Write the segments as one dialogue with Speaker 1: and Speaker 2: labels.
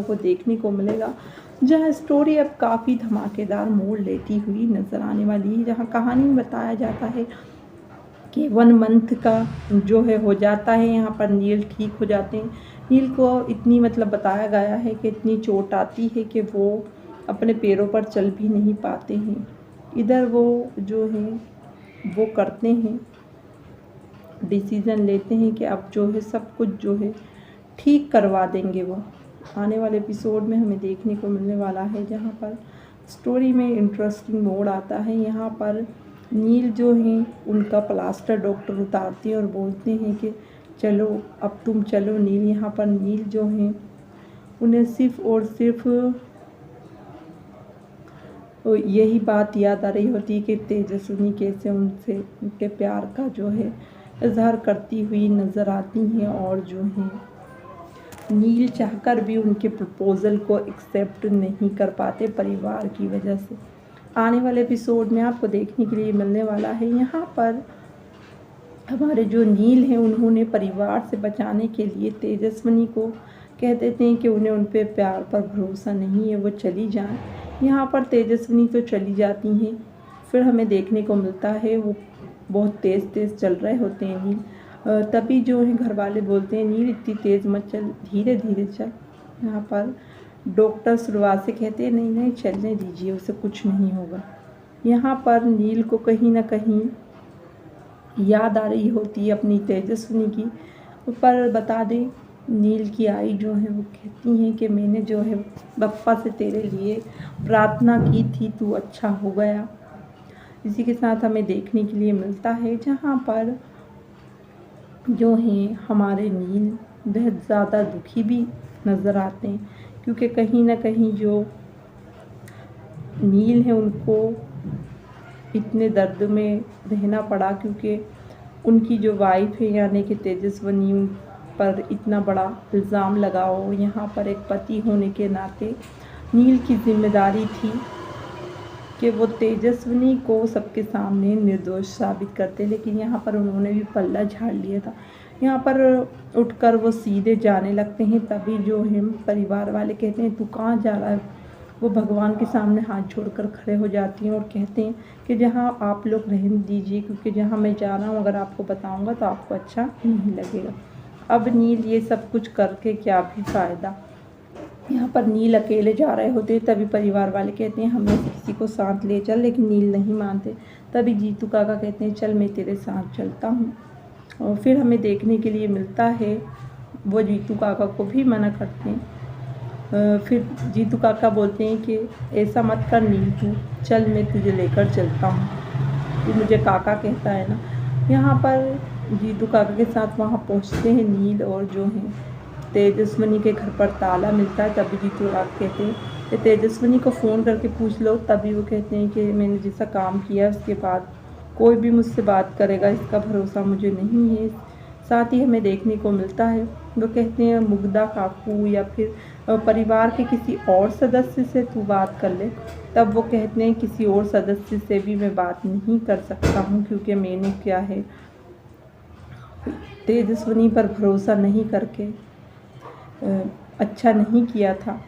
Speaker 1: को देखने को मिलेगा, जहां स्टोरी अब काफ़ी धमाकेदार मोड़ लेती हुई नज़र आने वाली है। जहां कहानी में बताया जाता है कि 1 मंथ का जो है हो जाता है, यहाँ पर नील ठीक हो जाते हैं। नील को इतनी बताया गया है कि इतनी चोट आती है कि वो अपने पैरों पर चल भी नहीं पाते हैं। इधर वो जो है वो करते हैं, डिसीज़न लेते हैं कि अब जो है सब कुछ जो है ठीक करवा देंगे वो। आने वाले एपिसोड में हमें देखने को मिलने वाला है, जहाँ पर स्टोरी में इंटरेस्टिंग मोड़ आता है। यहाँ पर नील जो है उनका प्लास्टर डॉक्टर उतारते हैं और बोलते हैं कि चलो अब तुम चलो नील। यहाँ पर नील जो है उन्हें सिर्फ और सिर्फ यही बात याद आ रही होती है कि तेजस्विनी कैसे उनसे उनके प्यार का जो है इजहार करती हुई नज़र आती हैं, और जो है नील चाहकर भी उनके प्रपोज़ल को एक्सेप्ट नहीं कर पाते परिवार की वजह से। आने वाले एपिसोड में आपको देखने के लिए मिलने वाला है, यहाँ पर हमारे जो नील हैं उन्होंने परिवार से बचाने के लिए तेजस्विनी को कह देते हैं कि उन्हें उन पे प्यार पर भरोसा नहीं है, वो चली जाएं। यहाँ पर तेजस्विनी तो चली जाती हैं, फिर हमें देखने को मिलता है वो बहुत तेज़ तेज़ चल रहे होते हैं नील। तभी जो है घर वाले बोलते हैं नील इतनी तेज़ मत चल, धीरे धीरे चल। यहाँ पर डॉक्टर शुरुआत से कहते हैं नहीं नहीं चलने दीजिए, उसे कुछ नहीं होगा। यहाँ पर नील को कहीं ना कहीं याद आ रही होती है अपनी तेजस्विनी की। पर बता दें नील की आई जो है वो कहती हैं कि मैंने जो है बप्पा से तेरे लिए प्रार्थना की थी, तू अच्छा हो गया। इसी के साथ हमें देखने के लिए मिलता है, जहाँ पर जो है हमारे नील बेहद ज़्यादा दुखी भी नज़र आते हैं, क्योंकि कहीं ना कहीं जो नील है उनको इतने दर्द में रहना पड़ा, क्योंकि उनकी जो वाइफ है यानी कि तेजस्विनी पर इतना बड़ा इल्ज़ाम लगाओ। यहाँ पर एक पति होने के नाते नील की जिम्मेदारी थी कि वो तेजस्विनी को सबके सामने निर्दोष साबित करते, लेकिन यहाँ पर उन्होंने भी पल्ला झाड़ लिया था। यहाँ पर उठकर वो सीधे जाने लगते हैं, तभी जो है परिवार वाले कहते हैं तू कहाँ जा रहा है। वो भगवान के सामने हाथ जोड़कर खड़े हो जाती हैं और कहते हैं कि जहाँ आप लोग रहने दीजिए, क्योंकि जहाँ मैं जा रहा हूँ अगर आपको बताऊँगा तो आपको अच्छा नहीं लगेगा। अब नील ये सब कुछ करके क्या भी फ़ायदा। यहाँ पर नील अकेले जा रहे होते, तभी परिवार वाले कहते हैं हमें किसी को साथ ले चल, लेकिन नील नहीं मानते। तभी जीतू काका कहते हैं चल मैं तेरे साथ चलता हूँ। और फिर हमें देखने के लिए मिलता है वो जीतू काका को भी मना करते हैं। फिर जीतू काका बोलते हैं कि ऐसा मत कर नील, तू चल मैं तुझे लेकर चलता हूँ, तू मुझे काका कहता है ना। यहाँ पर जीतू काका के साथ वहाँ पहुँचते हैं नील, और जो है तेजस्विनी के घर पर ताला मिलता है। तभी जीतू काका कहते हैं कि तेजस्विनी को फ़ोन करके पूछ लो। तभी वो कहते हैं कि मैंने जैसा काम किया उसके बाद कोई भी मुझसे बात करेगा इसका भरोसा मुझे नहीं है। साथ ही हमें देखने को मिलता है वो कहते हैं मुग्धा काकू या फिर परिवार के किसी और सदस्य से तू बात कर ले। तब वो कहते हैं किसी और सदस्य से भी मैं बात नहीं कर सकता हूँ, क्योंकि मैंने क्या है तेजस्विनी पर भरोसा नहीं करके अच्छा नहीं किया था।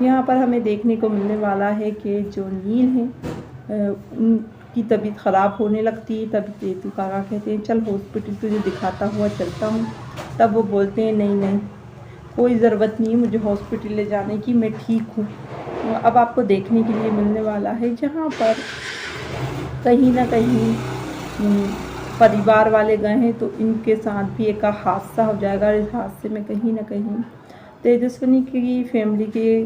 Speaker 1: यहाँ पर हमें देखने को मिलने वाला है कि जो नील है उनकी तबीयत ख़राब होने लगती है। तभी जीतू काका कहते हैं चल हॉस्पिटल तुझे दिखाता हुआ चलता हूँ। तब वो बोलते हैं नहीं नहीं कोई ज़रूरत नहीं है मुझे हॉस्पिटल ले जाने की, मैं ठीक हूँ। अब आपको देखने के लिए मिलने वाला है, जहाँ पर कहीं ना कहीं परिवार वाले गए हैं तो इनके साथ भी एक हादसा हो जाएगा। इस हादसे में कहीं ना कहीं तेजस्विनी की फैमिली के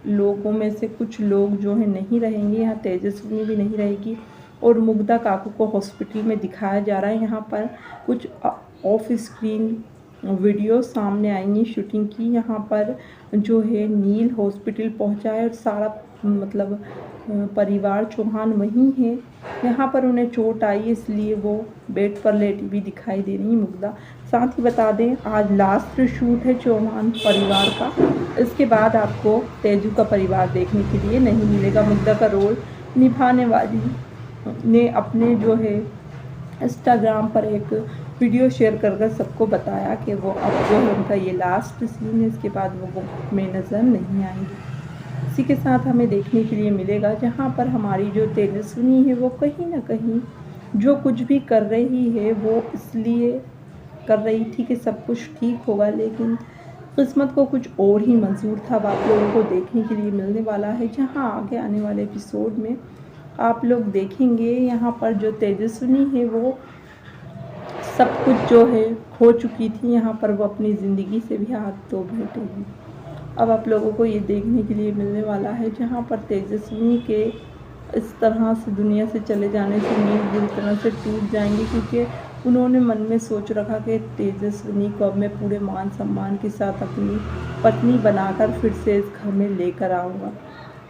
Speaker 1: लोगों में से कुछ लोग जो हैं नहीं रहेंगे। यहाँ तेजस्विनी भी नहीं रहेगी और मुग्धा काकू को हॉस्पिटल में दिखाया जा रहा है। यहाँ पर कुछ ऑफ स्क्रीन वीडियो सामने आएंगी शूटिंग की। यहाँ पर जो है नील हॉस्पिटल पहुँचा है और सारा परिवार चौहान वहीं है। यहाँ पर उन्हें चोट आई इसलिए वो बेड पर लेटी भी दिखाई दे रही मुग्धा। साथ ही बता दें आज लास्ट शूट है चौहान परिवार का। इसके बाद आपको तेजू का परिवार देखने के लिए नहीं मिलेगा। मुग्धा का रोल निभाने वाली ने अपने जो है इंस्टाग्राम पर एक वीडियो शेयर कर कर सबको बताया कि वो अब जो है उनका ये लास्ट सीन है, इसके बाद वो बुक में नज़र नहीं आएंगी। इसी के साथ हमें देखने के लिए मिलेगा जहाँ पर हमारी जो तेजस्विनी है वो कहीं ना कहीं जो कुछ भी कर रही है वो इसलिए कर रही थी कि सब कुछ ठीक होगा, लेकिन किस्मत को कुछ और ही मंजूर था। अब आप लोगों को देखने के लिए मिलने वाला है, जहाँ आगे आने वाले एपिसोड में आप लोग देखेंगे यहाँ पर जो तेजस्विनी है वो सब कुछ जो है खो चुकी थी, यहाँ पर वो अपनी ज़िंदगी से भी हाथ धो बैठेगी। अब आप लोगों को ये देखने के लिए मिलने वाला है जहाँ पर तेजस्विनी के इस तरह से दुनिया से चले जाने से नींव बुरी तरह से टूट जाएंगी, क्योंकि उन्होंने मन में सोच रखा कि तेजस्विनी को अब मैं पूरे मान सम्मान के साथ अपनी पत्नी बनाकर फिर से इस घर में लेकर आऊँगा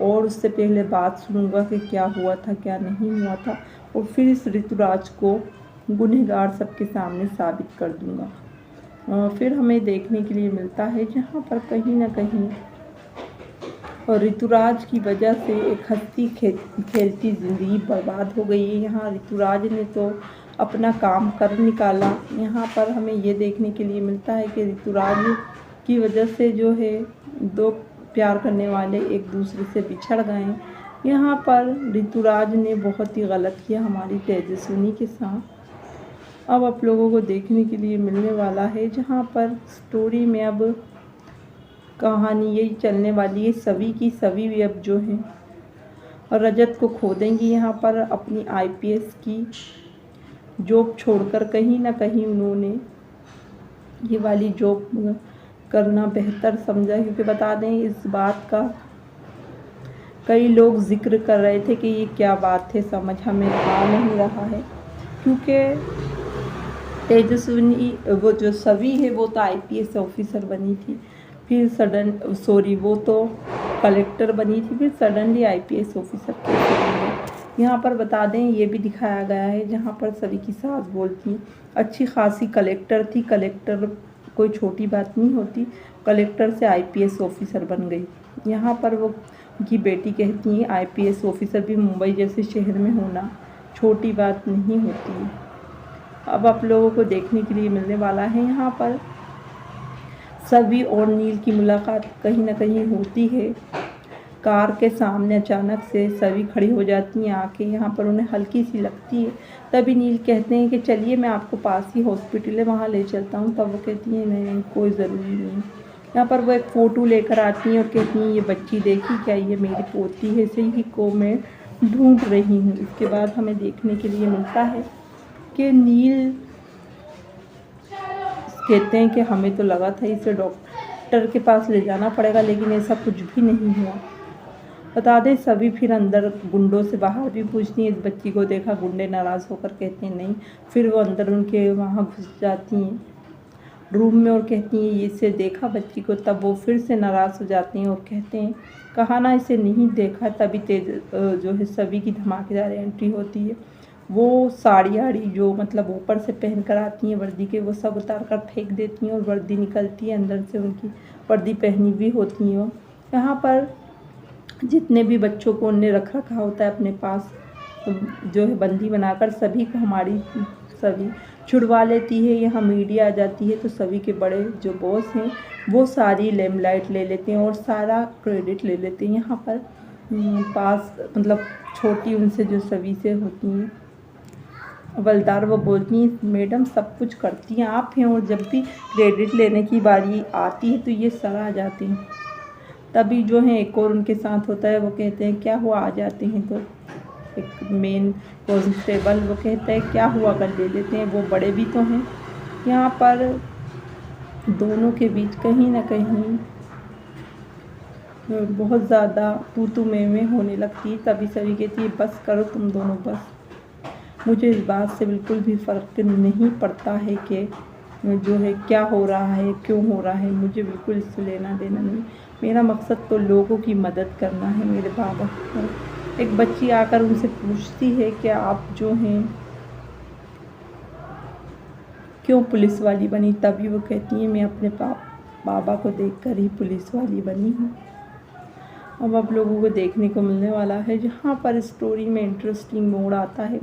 Speaker 1: और उससे पहले बात सुनूंगा कि क्या हुआ था क्या नहीं हुआ था, और फिर इस ऋतुराज को गुनहगार सबके सामने साबित कर दूंगा। फिर हमें देखने के लिए मिलता है जहाँ पर कहीं ना कहीं और ऋतुराज की वजह से एक हंसती खेलती ज़िंदगी बर्बाद हो गई है। यहाँ ऋतुराज ने तो अपना काम कर निकाला। यहाँ पर हमें ये देखने के लिए मिलता है कि ऋतुराज की वजह से जो है दो प्यार करने वाले एक दूसरे से बिछड़ गए। यहाँ पर ऋतुराज ने बहुत ही गलत किया हमारी तेजस्विनी के साथ। अब आप लोगों को देखने के लिए मिलने वाला है जहाँ पर स्टोरी में अब कहानी यही चलने वाली है, सभी की सभी भी अब जो हैं और रजत को खो देंगी। यहाँ पर अपनी आईपीएस की जॉब छोड़कर कहीं ना कहीं उन्होंने ये वाली जॉब करना बेहतर समझा, क्योंकि बता दें इस बात का कई लोग जिक्र कर रहे थे कि ये क्या बात है, समझ हमें आ नहीं रहा है। क्योंकि तेजस्विनी वो जो सभी है वो तो आईपीएस ऑफिसर बनी थी, फिर वो तो कलेक्टर बनी थी, फिर सडनली आईपीएस ऑफिसर कैसे बन गई। यहाँ पर बता दें ये भी दिखाया गया है जहाँ पर सभी की सास बोलती अच्छी खासी कलेक्टर थी, कलेक्टर कोई छोटी बात नहीं होती, कलेक्टर से आईपीएस ऑफिसर बन गई। यहाँ पर वो की बेटी कहती है आईपीएस ऑफिसर भी मुंबई जैसे शहर में होना छोटी बात नहीं होती। अब आप लोगों को देखने के लिए मिलने वाला है यहाँ पर सभी और नील की मुलाकात कहीं ना कहीं होती है। कार के सामने अचानक से सभी खड़ी हो जाती हैं आके, यहाँ पर उन्हें हल्की सी लगती है। तभी नील कहते हैं कि चलिए मैं आपको पास ही हॉस्पिटल है वहाँ ले चलता हूँ। तब वो कहती हैं नहीं कोई ज़रूरी नहीं। यहाँ पर वो एक फ़ोटो लेकर आती हैं और कहती हैं ये बच्ची देखी क्या, ये मेरी पोती है, इसी को मैं ढूंढ रही हूँ। इसके बाद हमें देखने के लिए मिलता है कि नील कहते हैं कि हमें तो लगा था इसे डॉक्टर के पास ले जाना पड़ेगा, लेकिन ऐसा कुछ भी नहीं हुआ। बता दें सभी फिर अंदर गुंडों से बाहर भी पूछती हैं, इस बच्ची को देखा, गुंडे नाराज़ होकर कहते हैं नहीं। फिर वो अंदर उनके वहाँ घुस जाती हैं रूम में और कहती हैं इसे देखा बच्ची को। तब वो फिर से नाराज़ हो जाती हैं और कहते हैं कहा ना इसे नहीं देखा। तभी तेज जो है सभी की धमाकेदार एंट्री होती है। वो साड़ी आड़ी जो मतलब ऊपर से पहन कर आती हैं वर्दी के, वो सब उतार कर फेंक देती हैं और वर्दी निकलती है अंदर से, उनकी वर्दी पहनी भी होती हैं। यहाँ पर जितने भी बच्चों को उनने रख रखा होता है अपने पास जो है बंदी बनाकर, सभी को हमारी सभी छुड़वा लेती है। यहाँ मीडिया आ जाती है तो सभी के बड़े जो बॉस हैं वो सारी लेमलाइट ले लेते हैं और सारा क्रेडिट ले लेते हैं। यहाँ पर पास मतलब छोटी उनसे जो सभी से होती हैं हवलदार, वो बोलती हैं मैडम सब कुछ करती हैं आप हैं, और जब भी क्रेडिट लेने की बारी आती है तो ये सर आ जाते हैं। तभी जो है एक और उनके साथ होता है, वो कहते हैं क्या हुआ, आ जाते हैं तो एक मेन कॉन्स्टेबल वो कहता है क्या हुआ कर ले लेते हैं, वो बड़े भी तो हैं। यहाँ पर दोनों के बीच कहीं ना कहीं बहुत ज़्यादा तू में होने लगती है। तभी सभी कहती है बस करो तुम दोनों बस, मुझे इस बात से बिल्कुल भी फ़र्क नहीं पड़ता है कि जो है क्या हो रहा है क्यों हो रहा है, मुझे बिल्कुल इससे लेना देना नहीं। मेरा मकसद तो लोगों की मदद करना है। मेरे बाबा एक बच्ची आकर उनसे पूछती है कि आप जो हैं क्यों पुलिस वाली बनी। तभी वो कहती है मैं अपने बाबा को देखकर ही पुलिस वाली बनी हूँ। अब आप लोगों को देखने को मिलने वाला है जहाँ पर स्टोरी में इंटरेस्टिंग मोड़ आता है।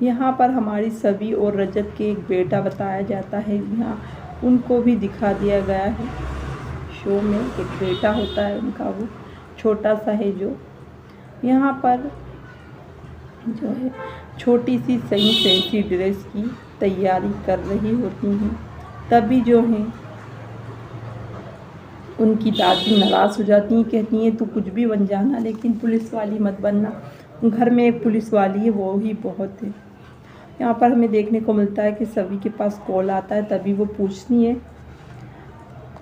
Speaker 1: यहाँ पर हमारी सभी और रजत के एक बेटा बताया जाता है। यहाँ उनको भी दिखा दिया गया है शो में। एक बेटा होता है उनका, वो छोटा सा है जो यहाँ पर जो है छोटी सी सही फैंसी ड्रेस की तैयारी कर रही होती हैं। तभी जो है उनकी दादी नाराज़ हो जाती हैं, कहती हैं तू कुछ भी बन जाना लेकिन पुलिस वाली मत बनना। घर में एक पुलिस वाली है, वो ही बहुत है। यहाँ पर हमें देखने को मिलता है कि सभी के पास कॉल आता है, तभी वो पूछती है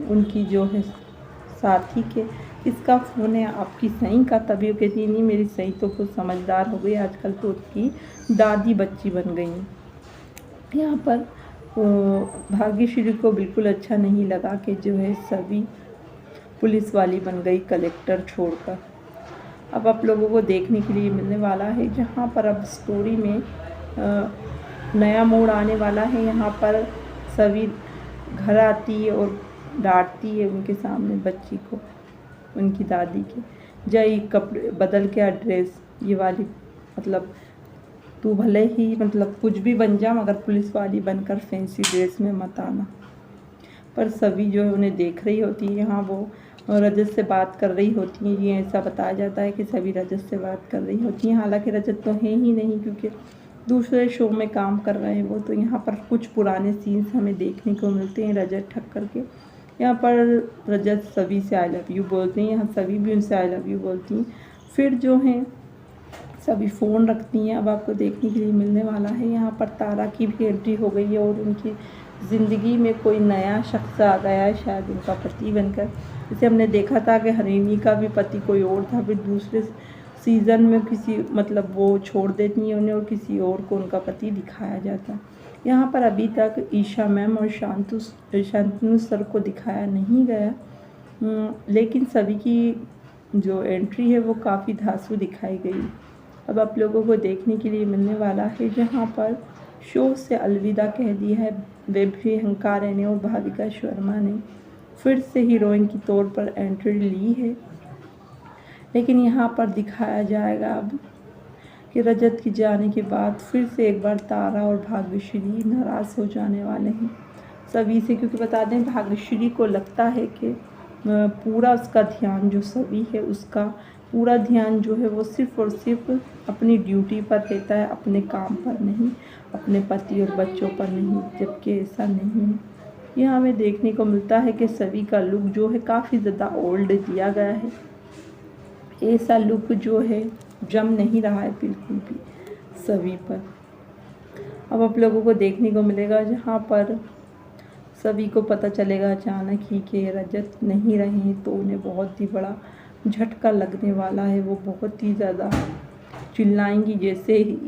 Speaker 1: उनकी जो है साथी के, किसका फ़ोन है, आपकी सही का। तभी वो कहती है नहीं मेरी सही तो खुद समझदार हो गई, आजकल तो उसकी दादी बच्ची बन गई। यहाँ पर भाग्यश्री को बिल्कुल अच्छा नहीं लगा कि जो है सभी पुलिस वाली बन गई कलेक्टर छोड़कर। अब आप लोगों को देखने के लिए मिलने वाला है जहाँ पर अब स्टोरी में नया मोड़ आने वाला है। यहाँ पर सभी घर आती है और डांटती है उनके सामने बच्ची को, उनकी दादी के, जय कपड़े बदल के ड्रेस ये वाली, मतलब तू भले ही मतलब कुछ भी बन जा मगर पुलिस वाली बनकर फैंसी ड्रेस में मत आना। पर सभी जो है उन्हें देख रही होती है। यहाँ वो रजत से बात कर रही होती हैं। ये ऐसा बताया जाता है कि सभी रजत से बात कर रही होती हैं, हालांकि रजत तो है ही नहीं क्योंकि दूसरे शो में काम कर रहे हैं वो। तो यहाँ पर कुछ पुराने सीन्स हमें देखने को मिलते हैं रजत ठक्कर के। यहाँ पर रजत सभी से आई लव यू बोलते हैं, यहाँ सभी भी उनसे आई लव यू बोलती हैं। फिर जो हैं सभी फ़ोन रखती हैं। अब आपको देखने के लिए मिलने वाला है यहाँ पर तारा की भी एंट्री हो गई है और उनकी ज़िंदगी में कोई नया शख्स आ गया है, शायद उनका पति बनकर। जैसे हमने देखा था कि हरिणी का भी पति कोई और था, फिर दूसरे सीज़न में किसी मतलब वो छोड़ देती हैं उन्हें और किसी और को उनका पति दिखाया जाता है। यहाँ पर अभी तक ईशा मैम और शांतनु सर को दिखाया नहीं गया, लेकिन सभी की जो एंट्री है वो काफ़ी धांसू दिखाई गई। अब आप लोगों को देखने के लिए मिलने वाला है जहाँ पर शो से अलविदा कह दी है वैभवी हंकारे ने और भाविका शर्मा ने फिर से हीरोइन की तौर पर एंट्री ली है। लेकिन यहाँ पर दिखाया जाएगा अब कि रजत के जाने के बाद फिर से एक बार तारा और भाग्यश्री नाराज़ हो जाने वाले हैं सभी से, क्योंकि बता दें भाग्यश्री को लगता है कि पूरा उसका ध्यान जो सभी है उसका पूरा ध्यान जो है वो सिर्फ़ और सिर्फ अपनी ड्यूटी पर रहता है, अपने काम पर नहीं, अपने पति और बच्चों पर नहीं, जबकि ऐसा नहीं है। यहाँ हमें देखने को मिलता है कि सभी का लुक जो है काफ़ी ज़्यादा ओल्ड दिया गया है। ऐसा लुक जो है जम नहीं रहा है बिल्कुल भी सभी पर। अब आप लोगों को देखने को मिलेगा जहाँ पर सभी को पता चलेगा अचानक ही कि रजत नहीं रहे तो उन्हें बहुत ही बड़ा झटका लगने वाला है। वो बहुत ही ज़्यादा चिल्लाएंगी जैसे ही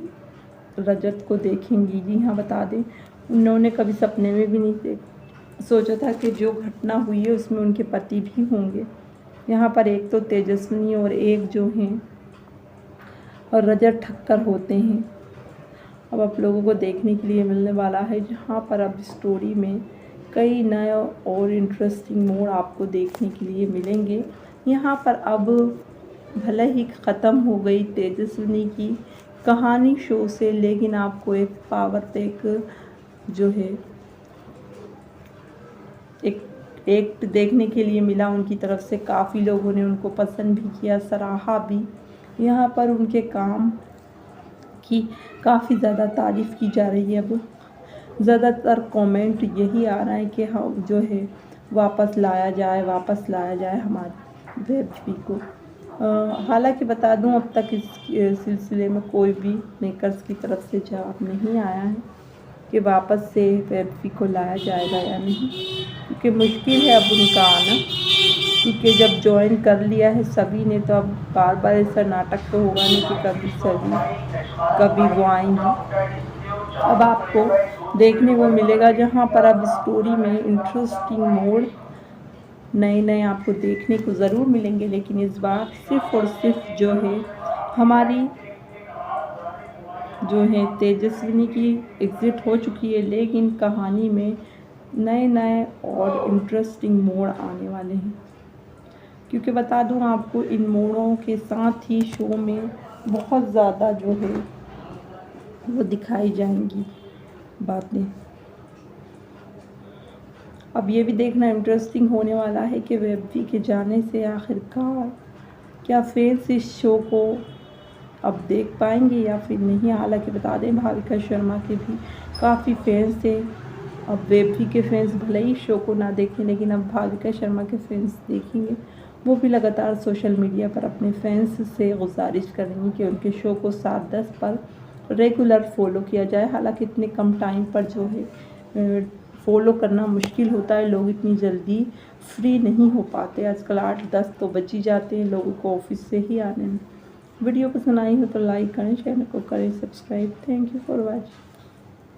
Speaker 1: रजत को देखेंगी। जी हाँ, बता दें उन्होंने कभी सपने में भी नहीं सोचा था कि जो घटना हुई है उसमें उनके पति भी होंगे। यहाँ पर एक तो तेजस्विनी और एक जो हैं और रजत ठक्कर होते हैं। अब आप लोगों को देखने के लिए मिलने वाला है जहाँ पर अब स्टोरी में कई नए और इंटरेस्टिंग मोड़ आपको देखने के लिए मिलेंगे। यहाँ पर अब भले ही ख़त्म हो गई तेजस्विनी की कहानी शो से, लेकिन आपको एक पावर पैक जो है एक देखने के लिए मिला उनकी तरफ से। काफ़ी लोगों ने उनको पसंद भी किया, सराहा भी। यहाँ पर उनके काम की काफ़ी ज़्यादा तारीफ़ की जा रही है। अब ज़्यादातर कमेंट यही आ रहा है कि हाँ जो है वापस लाया जाए हमारी वैभवी को। हालांकि बता दूं अब तक इस सिलसिले में कोई भी मेकर्स की तरफ से जवाब नहीं आया है कि वापस से वैभवी को लाया जाएगा या नहीं, क्योंकि मुश्किल है अब उनका आना, क्योंकि जब ज्वाइन कर लिया है सभी ने तो अब बार बार ऐसा नाटक तो होगा नहीं कि कभी सभी कभी वो आएंगी। अब आपको देखने को मिलेगा जहाँ पर अब स्टोरी में इंटरेस्टिंग मोड़ नए आपको देखने को ज़रूर मिलेंगे, लेकिन इस बार सिर्फ़ और सिर्फ जो है हमारी जो है तेजस्विनी की एग्ज़िट हो चुकी है, लेकिन कहानी में नए और इंटरेस्टिंग मोड़ आने वाले हैं। क्योंकि बता दूं आपको इन मोड़ों के साथ ही शो में बहुत ज़्यादा जो है वो दिखाई जाएंगी बातें। अब ये भी देखना इंटरेस्टिंग होने वाला है कि वेब के जाने से आखिरकार क्या फैंस इस शो को अब देख पाएंगे या फिर नहीं। हालांकि बता दें भाविका शर्मा के भी काफ़ी फैंस थे। अब वेब के फैंस भले ही शो को ना देखें, लेकिन अब भाविका शर्मा के फैंस देखेंगे। वो भी लगातार सोशल मीडिया पर अपने फैंस से गुजारिश करेंगी कि उनके शो को 7/10 पर रेगुलर फॉलो किया जाए। हालांकि इतने कम टाइम पर जो है फॉलो करना मुश्किल होता है, लोग इतनी जल्दी फ्री नहीं हो पाते। आजकल 8-10 तो बज ही जाते हैं लोगों को ऑफिस से ही आने में। वीडियो पसंद आई हो तो लाइक करें, चैनल को करें subscribe. Thank you for watching.